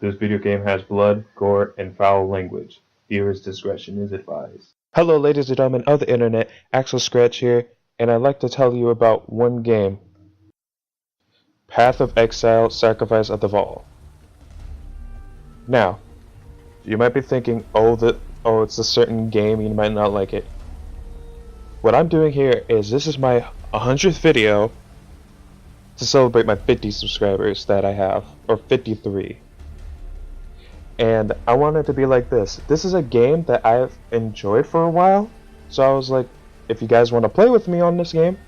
This video game has blood, gore, and foul language. Viewers' discretion is advised. Hello ladies and gentlemen of the internet, Axel Scratch here, and I'd like to tell you about one game. Path of Exile, Sacrifice of the Vaal. Now, you might be thinking, it's a certain game, you might not like it. What I'm doing here is, this is my 100th video to celebrate my 50 subscribers that I have, or 53. And I want it to be like this. This is a game that I've enjoyed for a while, so I was like, if you guys want to play with me on this game,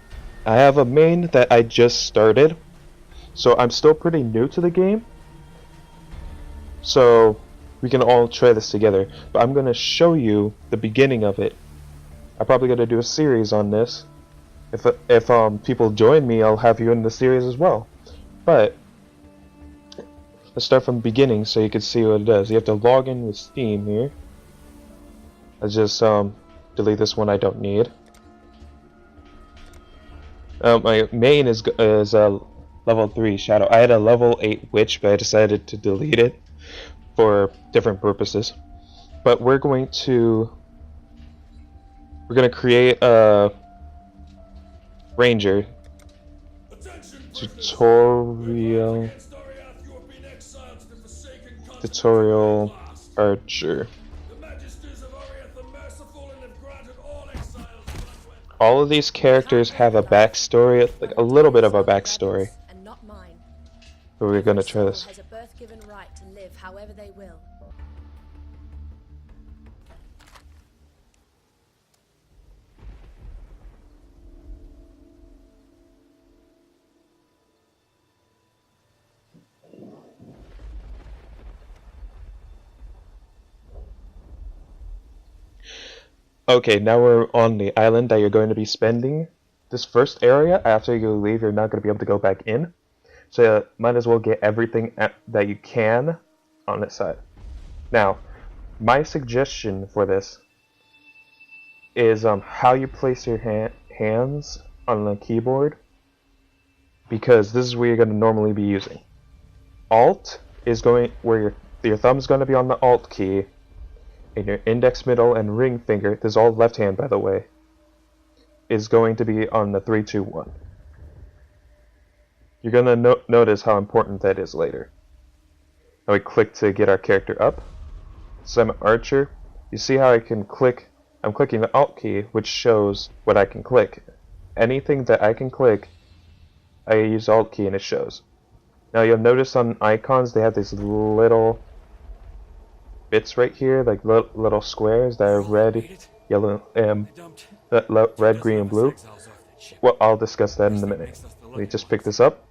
I have a main that I just started, so I'm still pretty new to the game, so we can all try this together. But I'm going to show you the beginning of it. I'm probably going to do a series on this. If people join me, I'll have you in the series as well. But let's start from the beginning so you can see what it does. You have to log in with Steam here. Let's just delete this one I don't need. My main is level 3 Shadow. I had a level 8 Witch, but I decided to delete it for different purposes. But we're going to create a Ranger TutorialArcher. All of these characters have a backstory, like a little bit of a backstory. But we're gonna try this. Okay, now we're on the island that you're going to be spending. This first area, after you leave, you're not going to be able to go back in. So might as well get everything that you can on this side. Now, my suggestion for this is how you place your hands on the keyboard, because this is where you're going to normally be using. Alt is going where your thumb's going to be on the Alt key. And your index, middle, and ring finger, this is all left hand by the way, is going to be on the 3, 2, 1. You're going to notice how important that is later. Now we click to get our character up. So I'm an archer. You see how I can click, I'm clicking the Alt key, which shows what I can click. Anything that I can click, I use Alt key and it shows. Now you'll notice on icons they have these little bits right here, like little squares that are red, yellow, red, green, and blue. Well, I'll discuss that in a minute. Let me just pick this up,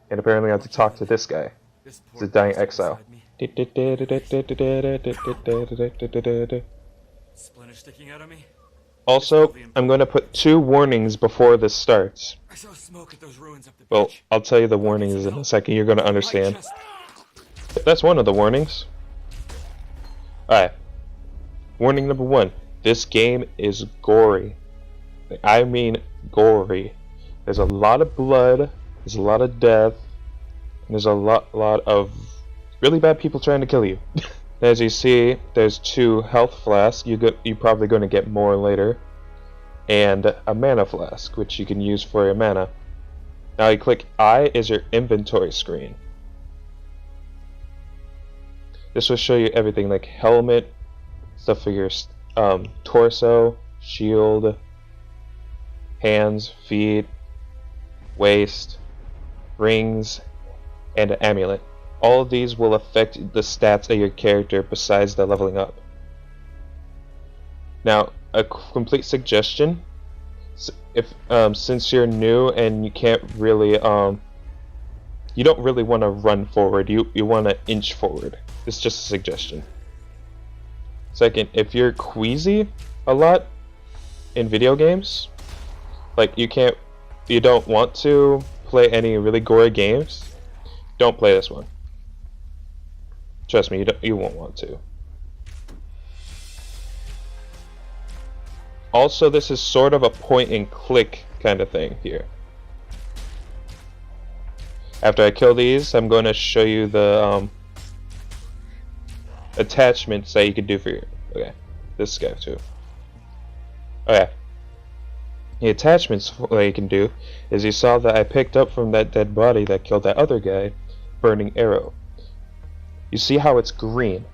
and apparently I have to talk to this guy. It's a dying exile. Also, I'm going to put 2 warnings before this starts. Well, I'll tell you the warnings in a second. You're going to understand. That's one of the warnings. Alright, warning number 1, this game is gory. I mean gory. There's a lot of blood, there's a lot of death, and there's a lot of really bad people trying to kill you. As you see, there's 2 health flasks, you're probably going to get more later, and a mana flask, which you can use for your mana. Now you click I is your inventory screen. This will show you everything like helmet, stuff for your torso, shield, hands, feet, waist, rings, and an amulet. All of these will affect the stats of your character besides the leveling up. Now, a complete suggestion, since you're new and you can't really you don't really want to run forward, you want to inch forward. It's just a suggestion. Second, if you're queasy a lot in video games, like you don't want to play any really gory games, don't play this one. Trust me, you won't want to. Also, this is sort of a point and click kind of thing here. After I kill these, I'm going to show you the attachments that you can do for your... Okay, this guy too. Okay. The attachments that you can do is you saw that I picked up from that dead body that killed that other guy, Burning Arrow. You see how it's green.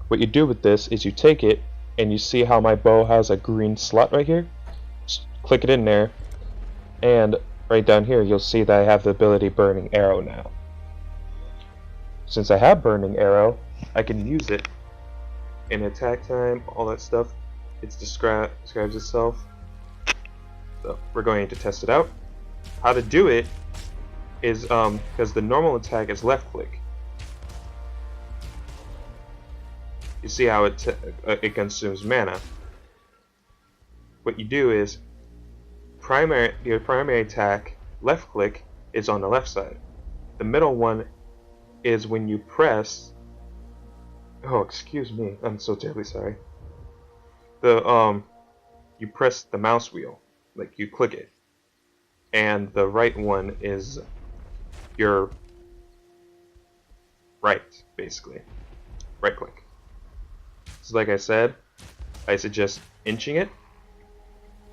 What you do with this is you take it, and you see how my bow has a green slot right here? Just click it in there, and right down here you'll see that I have the ability Burning Arrow now. Since I have Burning Arrow, I can use it in attack time, all that stuff. It describes itself. So we're going to test it out. How to do it is because the normal attack is left click. You see how it consumes mana. What you do is your primary attack left click is on the left side. The middle one is when you press. Oh, excuse me. I'm so terribly sorry. You press the mouse wheel. Like you click it, and the right one is your right, basically right click. So like I said, I suggest inching it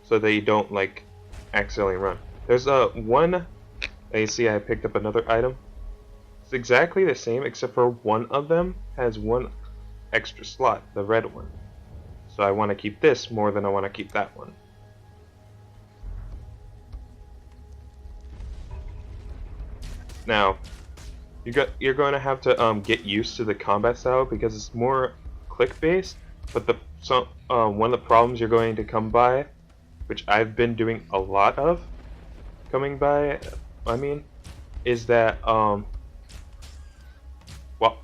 so that you don't like accidentally run. There's one, you see I picked up another item. It's exactly the same except for one of them has one extra slot, the red one. So I want to keep this more than I want to keep that one. Now, you're going to have to get used to the combat style because it's more click-based. But one of the problems you're going to come by, which I've been doing a lot of, is that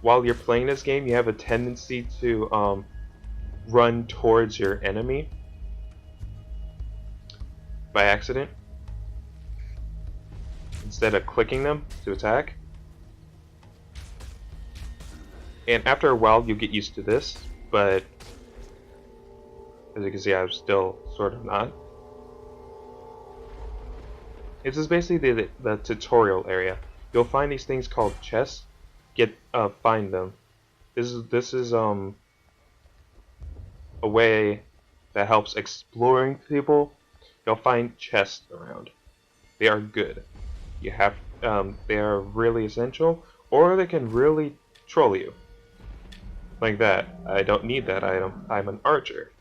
while you're playing this game, you have a tendency to run towards your enemy by accident, instead of clicking them to attack. And after a while you get used to this, but as you can see I'm still sort of not. This is basically the tutorial area. You'll find these things called chests. Find them. This is a way that helps exploring people. You'll find chests around. They are good. They are really essential, or they can really troll you. Like that. I don't need that item. I'm an archer.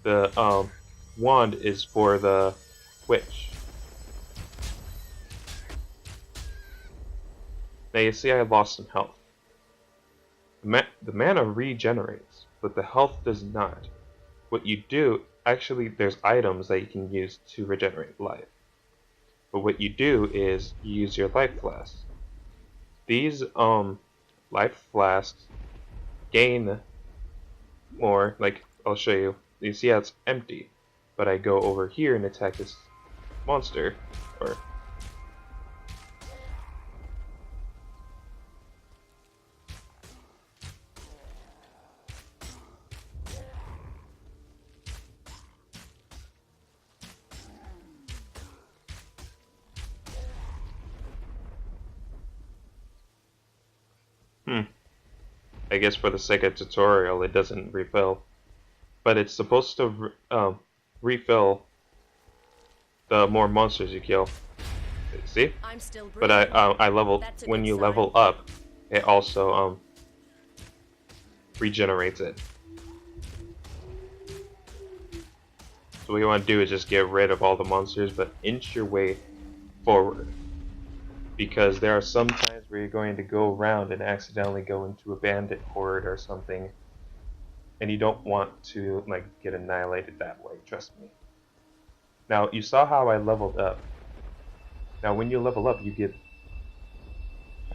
The wand is for the witch. Now you see I lost some health. The mana regenerates, but the health does not. What you do, actually there's items that you can use to regenerate life. But what you do is you use your life flasks. These life flasks gain more, like I'll show you. You see how it's empty, but I go over here and attack this monster, or I guess for the sake of tutorial it doesn't refill, but it's supposed to refill the more monsters you kill. See? But I level when you level up, it also regenerates it. So what you want to do is just get rid of all the monsters, but inch your way forward. Because there are some times where you're going to go around and accidentally go into a bandit horde or something, and you don't want to like get annihilated that way, trust me. Now you saw how I leveled up. Now when you level up you get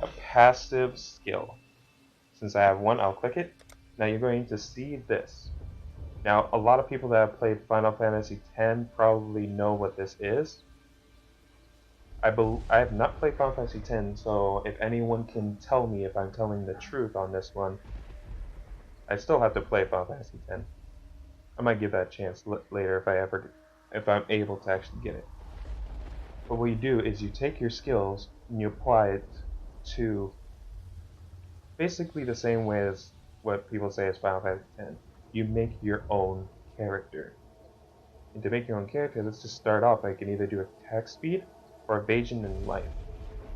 a passive skill. Since I have one, I'll click it. Now you're going to see this. Now a lot of people that have played Final Fantasy X probably know what this is. I have not played Final Fantasy X, so if anyone can tell me if I'm telling the truth on this one, I still have to play Final Fantasy X. I might give that a chance later if I'm able to actually get it. But what you do is you take your skills and you apply it to basically the same way as what people say is Final Fantasy X. You make your own character. And to make your own character, let's just start off. I can either do attack speed or evasion and life.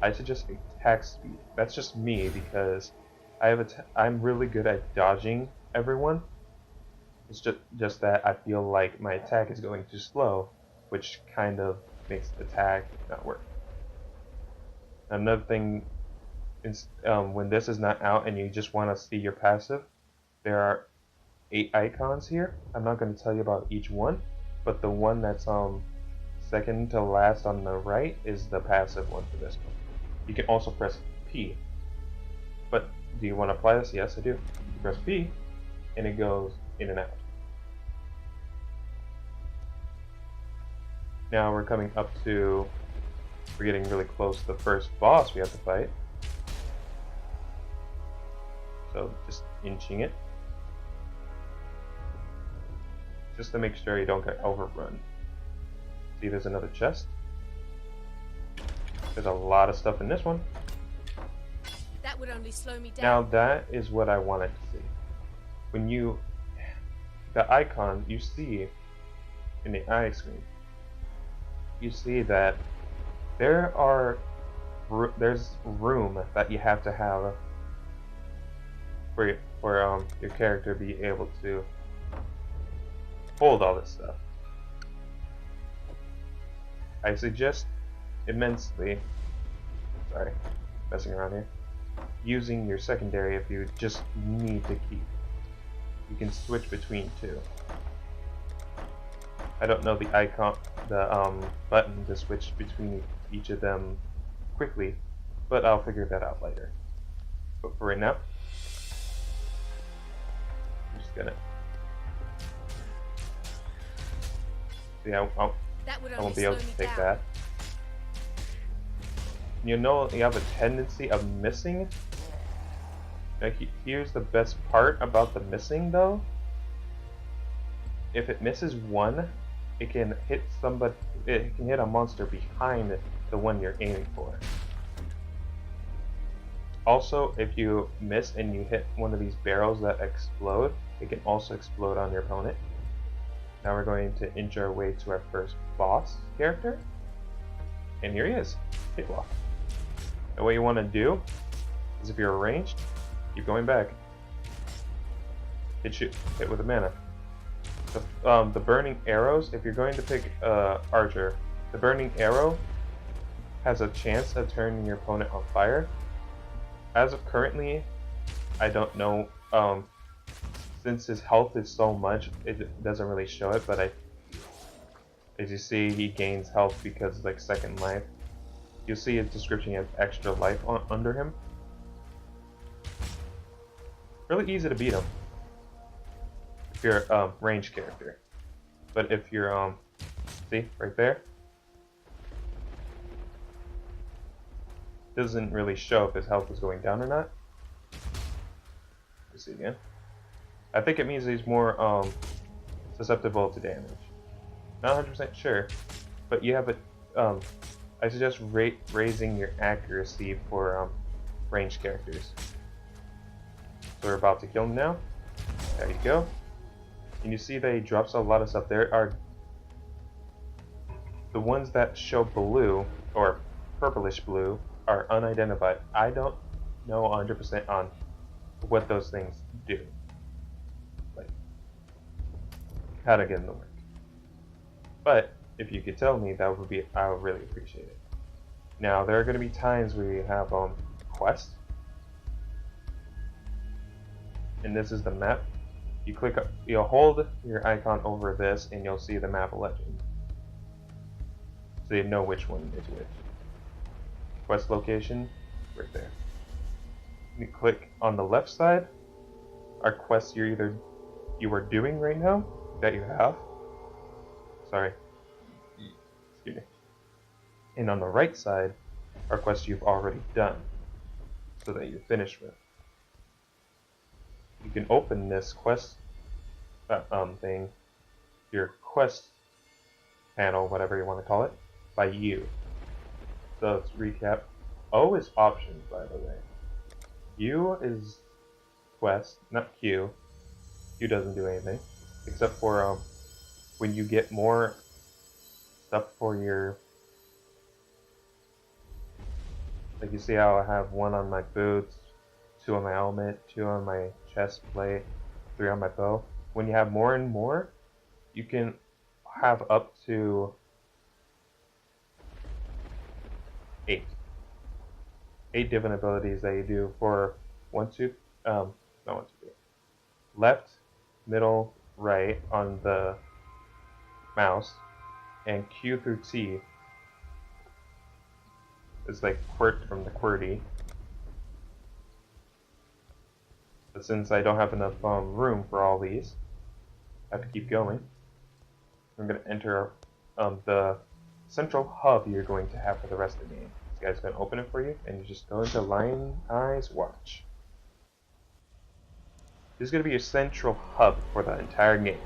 I suggest attack speed. That's just me because I'm really good at dodging everyone. It's just that I feel like my attack is going too slow, which kind of makes the attack not work. Another thing is when this is not out and you just want to see your passive, there are 8 icons here. I'm not going to tell you about each one, but the one that's second to last on the right is the passive one for this one. You can also press P. But do you want to apply this? Yes, I do. You press P, and it goes in and out. Now we're coming up to, we're getting really close to the first boss we have to fight. So just inching it. Just to make sure you don't get overrun. See, there's another chest. There's a lot of stuff in this one. That would only slow me down. Now that is what I wanted to see. When the icon you see in the eye screen, you see that there's room that you have to have for your character to be able to hold all this stuff. I suggest immensely, sorry, messing around here, using your secondary if you just need to keep. You can switch between two. I don't know the button to switch between each of them quickly, but I'll figure that out later. But for right now, I'm just gonna. See, I won't be able to take that. You know, you have a tendency of missing. Like, here's the best part about the missing, though. If it misses one, it can hit somebody. It can hit a monster behind the one you're aiming for. Also, if you miss and you hit one of these barrels that explode, it can also explode on your opponent. Now we're going to inch our way to our first boss character. And here he is, Cakewalk. And what you want to do is, if you're ranged, keep going back. Hit with a mana. The burning arrows, if you're going to pick Archer, the burning arrow has a chance of turning your opponent on fire. As of currently, I don't know, since his health is so much, it doesn't really show it, but as you see, he gains health because like second life. You'll see a description, he has extra life under him. Really easy to beat him if you're a ranged character. But if you're, see, right there? Doesn't really show if his health is going down or not. Let's see again. I think it means he's more susceptible to damage. Not 100% sure, but you have it. I suggest raising your accuracy for ranged characters. So we're about to kill him now. There you go. And you see that he drops a lot of stuff. There are the ones that show blue or purplish blue are unidentified. I don't know 100% on what those things do, like how to get them to work. But if you could tell me, I would really appreciate it. Now there are going to be times where you have quests, and this is the map. You'll hold your icon over this, and you'll see the map legend, so you know which one is which. Quest location, right there. You click on the left side, are quests you are doing right now that you have. Sorry. Excuse me. And on the right side are quests you've already done, so that you're finished with. You can open this quest thing, your quest panel, whatever you want to call it, by U. So let's recap. O is options, by the way. U is quest, not Q. Q doesn't do anything, except for when you get more stuff for your, like you see how I have 1 on my boots, 2 on my helmet, 2 on my chest plate, 3 on my bow. When you have more and more, you can have up to 8 different abilities that you do for 1, 2, not 1, 2, 3. Left, middle, right on the mouse, and Q through T is like quirt from the QWERTY. But since I don't have enough room for all these, I have to keep going. I'm going to enter the central hub you're going to have for the rest of the game. This guy's going to open it for you, and you just go into Lion Eyes Watch. This is going to be your central hub for the entire game.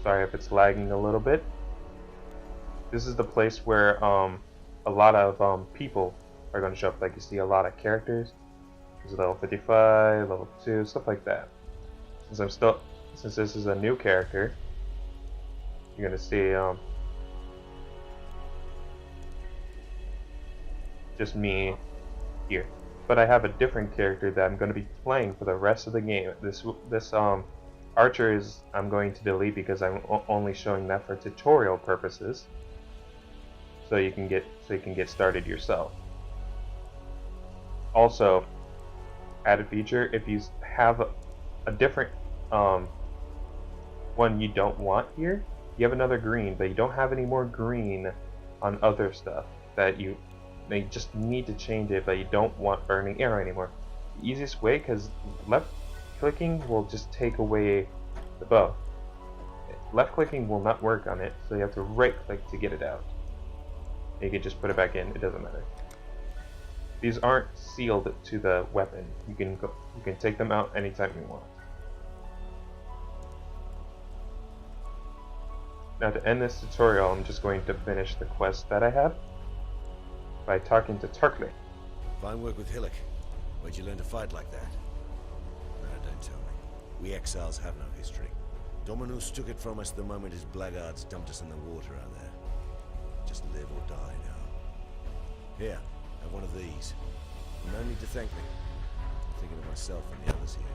Sorry if it's lagging a little bit. This is the place where a lot of people are going to show up. Like you see a lot of characters. There's level 55, level 2, stuff like that. Since this is a new character, you're going to see just me here. But I have a different character that I'm going to be playing for the rest of the game. This Archer is I'm going to delete because I'm only showing that for tutorial purposes. So you can get started yourself. Also, added feature, if you have a different one you don't want here, you have another green, but you don't have any more green on other stuff that you just need to change it, but you don't want burning arrow anymore. The easiest way, because left clicking will just take away the bow. Left clicking will not work on it, so you have to right click to get it out. You can just put it back in, it doesn't matter. These aren't sealed to the weapon. You can take them out anytime you want. Now to end this tutorial, I'm just going to finish the quest that I have by talking to Tarkle. Fine work with Hillock. Where'd you learn to fight like that? No, don't tell me. We Exiles have no history. Dominus took it from us the moment his blackguards dumped us in the water out there. Just live or die now. Here, have one of these. No need to thank me. I'm thinking of myself and the others here.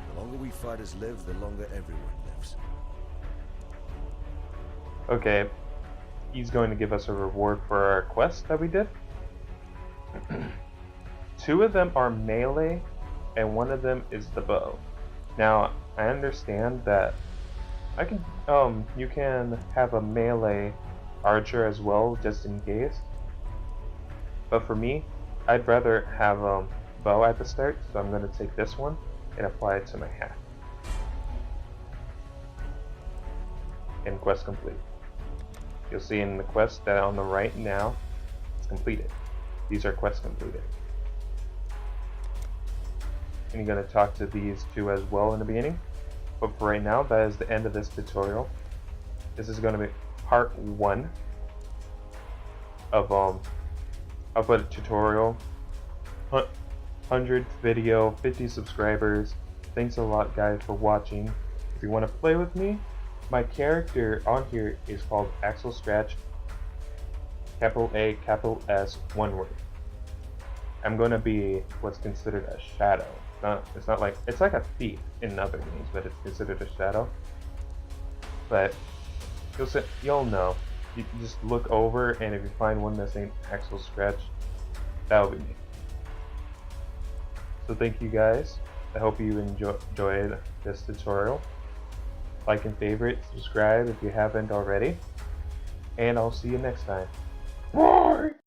The longer we fighters live, the longer everyone lives. Okay, he's going to give us a reward for our quest that we did. 2 of them are melee, and 1 of them is the bow. Now, I understand that you can have a melee archer as well, just in case. But for me, I'd rather have a bow at the start, so I'm going to take this one and apply it to my hat. And quest complete. You'll see in the quest that on the right now, it's completed. These are quests completed. And you're going to talk to these 2 as well in the beginning. But for right now, that is the end of this tutorial. This is going to be part 1 of a tutorial. 100th video, 50 subscribers. Thanks a lot, guys, for watching. If you want to play with me, my character on here is called Axel Stratch, capital A, capital S, one word. I'm going to be what's considered a shadow. It's like a thief in other games, but it's considered a shadow. But you'll know. You just look over, and if you find one that's named Axel Stratch, that'll be me. So thank you guys. I hope you enjoyed this tutorial. Like and favorite, subscribe if you haven't already. And I'll see you next time. Bye!